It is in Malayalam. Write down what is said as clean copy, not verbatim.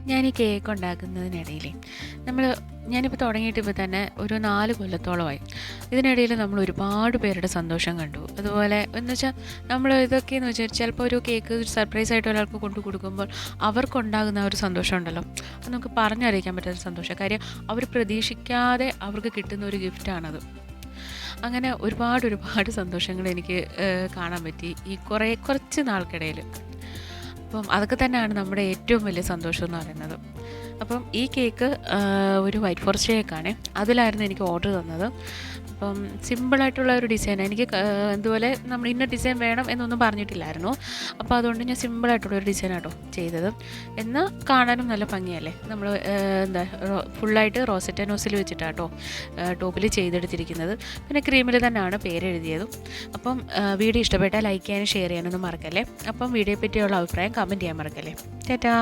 ഞാൻ ഈ കേക്ക് ഉണ്ടാക്കുന്നതിനിടയിൽ ഞാനിപ്പോൾ തുടങ്ങിയിട്ട് ഇപ്പോൾ തന്നെ ഒരു 4 കൊല്ലത്തോളമായി. ഇതിനിടയിൽ നമ്മൾ ഒരുപാട് പേരുടെ സന്തോഷം കണ്ടു. അതുപോലെ എന്ന് വെച്ചാൽ നമ്മൾ ഇതൊക്കെയെന്ന് വെച്ചാൽ ചിലപ്പോൾ ഒരു കേക്ക് സർപ്രൈസായിട്ട് ഒരാൾക്ക് കൊണ്ടു കൊടുക്കുമ്പോൾ അവർക്കുണ്ടാകുന്ന ഒരു സന്തോഷം ഉണ്ടല്ലോ, അത് നമുക്ക് പറഞ്ഞറിയിക്കാൻ പറ്റാത്ത സന്തോഷം. കാര്യം അവർ പ്രതീക്ഷിക്കാതെ അവർക്ക് കിട്ടുന്ന ഒരു ഗിഫ്റ്റാണത്. അങ്ങനെ ഒരുപാട് സന്തോഷങ്ങൾ എനിക്ക് കാണാൻ പറ്റി ഈ കുറച്ച് നാൾക്കിടയിൽ. അപ്പം അതൊക്കെ തന്നെയാണ് നമ്മുടെ ഏറ്റവും വലിയ സന്തോഷം എന്ന് പറയുന്നത്. അപ്പം ഈ കേക്ക് ഒരു വൈറ്റ് ഫോറസ്റ്റ് കേക്കാണ്. അതിലായിരുന്നു എനിക്ക് ഓർഡർ തന്നത്. അപ്പം സിമ്പിളായിട്ടുള്ള ഒരു ഡിസൈൻ, എനിക്ക് ഇതുപോലെ നമ്മൾ ഇന്ന ഡിസൈൻ വേണം എന്നൊന്നും പറഞ്ഞിട്ടില്ലായിരുന്നു. അപ്പോൾ അതുകൊണ്ട് ഞാൻ സിമ്പിളായിട്ടുള്ളൊരു ഡിസൈനാട്ടോ ചെയ്തത്. എന്നാൽ കാണാനും നല്ല ഭംഗിയല്ലേ. നമ്മൾ ഫുള്ളായിട്ട് റോസറ്റ നോസിൽ വെച്ചിട്ടാട്ടോ ടോപ്പിൽ ചെയ്തെടുത്തിരിക്കുന്നത്. പിന്നെ ക്രീമിൽ തന്നെയാണ് പേരെഴുതിയതും. അപ്പം വീഡിയോ ഇഷ്ടപ്പെട്ടാൽ ലൈക്ക് ചെയ്യാനും ഷെയർ ചെയ്യാനൊന്നും മറക്കല്ലേ. അപ്പം വീഡിയോയെ പറ്റിയുള്ള അഭിപ്രായം കമൻറ്റ് ചെയ്യാൻ മറക്കല്ലേ. ടാറ്റാ.